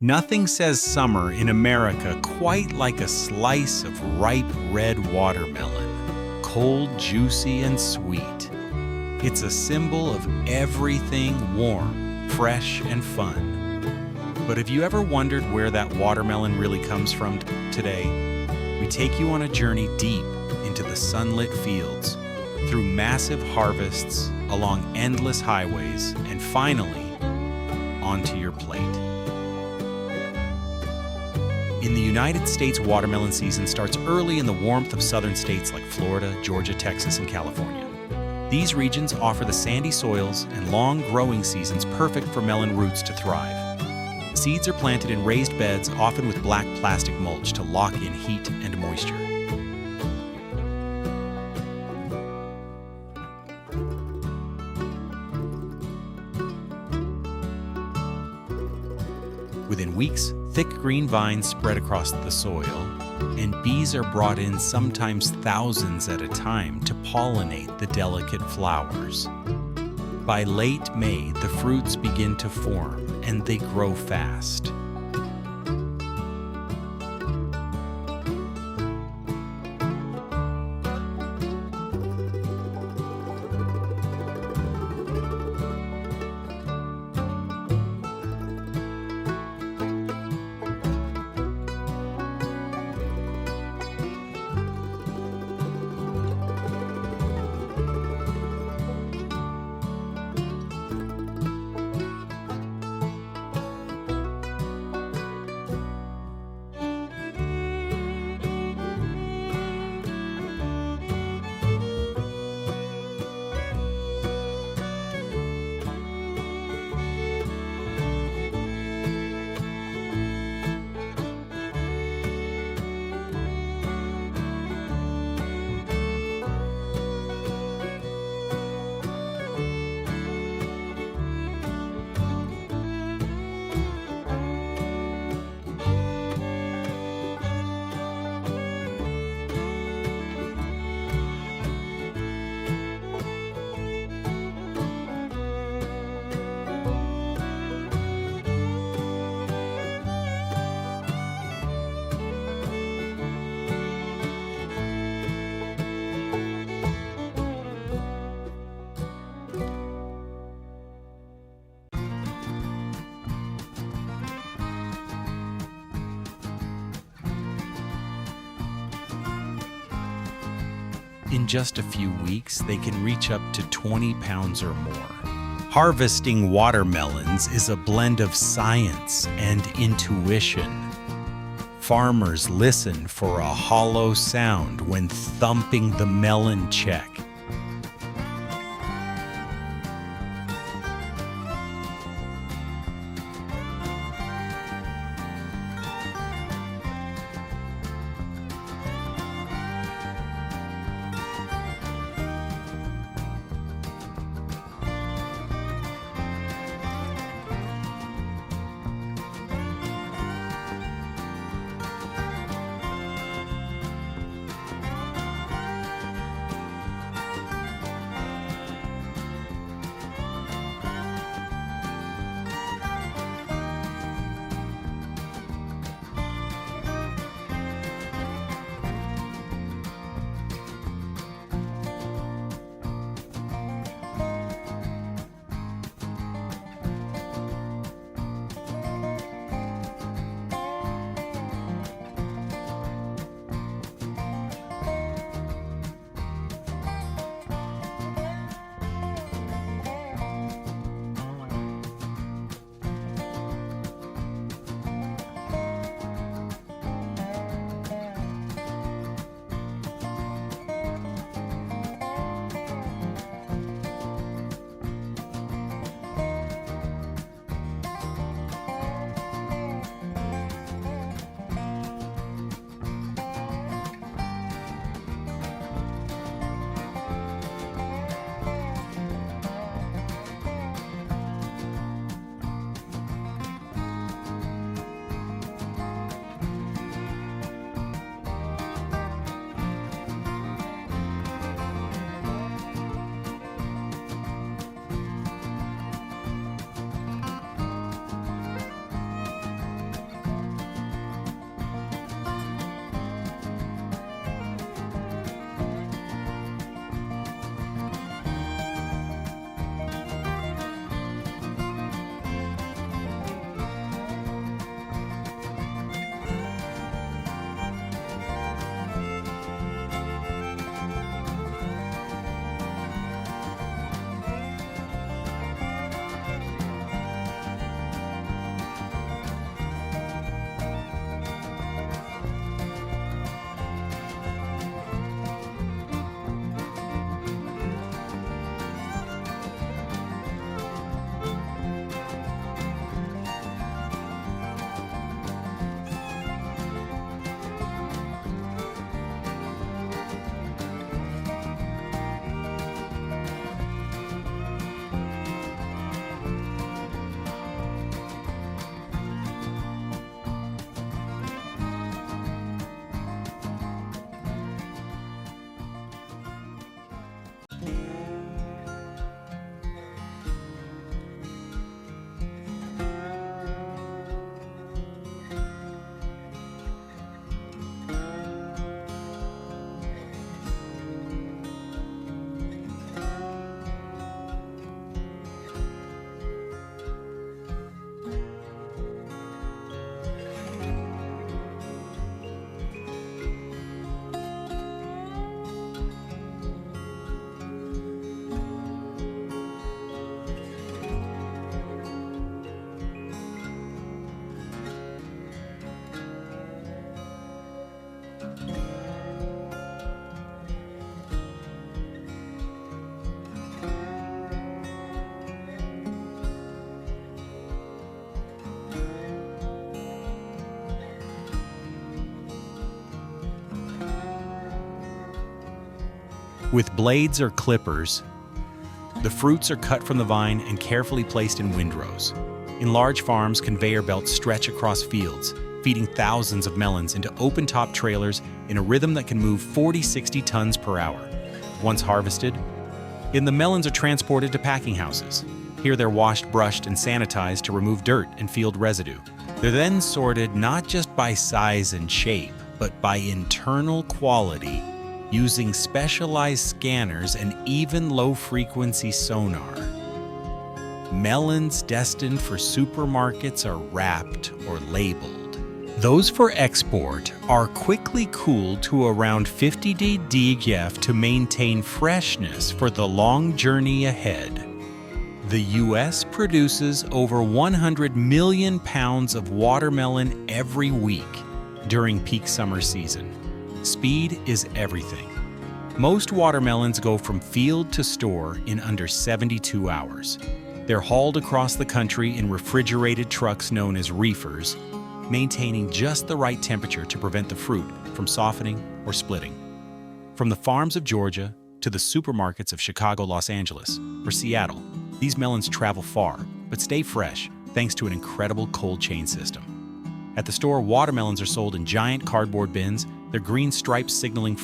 Nothing says summer in America quite like a slice of ripe red watermelon, cold, juicy, and sweet. It's a symbol of everything warm, fresh, and fun. But have you ever wondered where that watermelon really comes from today? We take you on a journey deep into the sunlit fields, through massive harvests, along endless highways, and finally, onto your plate. In the United States, watermelon season starts early in the warmth of southern states like Florida, Georgia, Texas, and California. These regions offer the sandy soils and long growing seasons perfect for melon roots to thrive. Seeds are planted in raised beds, often with black plastic mulch to lock in heat and moisture. Within weeks, thick green vines spread across the soil, and bees are brought in sometimes thousands at a time to pollinate the delicate flowers. By late May, the fruits begin to form, and they grow fast. In just a few weeks, they can reach up to 20 pounds or more. Harvesting watermelons is a blend of science and intuition. Farmers listen for a hollow sound when thumping the melon check. With blades or clippers, the fruits are cut from the vine and carefully placed in windrows. In large farms, conveyor belts stretch across fields, feeding thousands of melons into open-top trailers in a rhythm that can move 40-60 tons per hour. Once harvested, the melons are transported to packing houses. Here they're washed, brushed, and sanitized to remove dirt and field residue. They're then sorted not just by size and shape, but by internal quality, using specialized scanners and even low-frequency sonar. Melons destined for supermarkets are wrapped or labeled. Those for export are quickly cooled to around 50 degrees to maintain freshness for the long journey ahead. The U.S. produces over 100 million pounds of watermelon every week during peak summer season. Speed is everything. Most watermelons go from field to store in under 72 hours. They're hauled across the country in refrigerated trucks known as reefers, maintaining just the right temperature to prevent the fruit from softening or splitting. From the farms of Georgia to the supermarkets of Chicago, Los Angeles, or Seattle, these melons travel far, but stay fresh thanks to an incredible cold chain system. At the store, watermelons are sold in giant cardboard bins, their green stripes signaling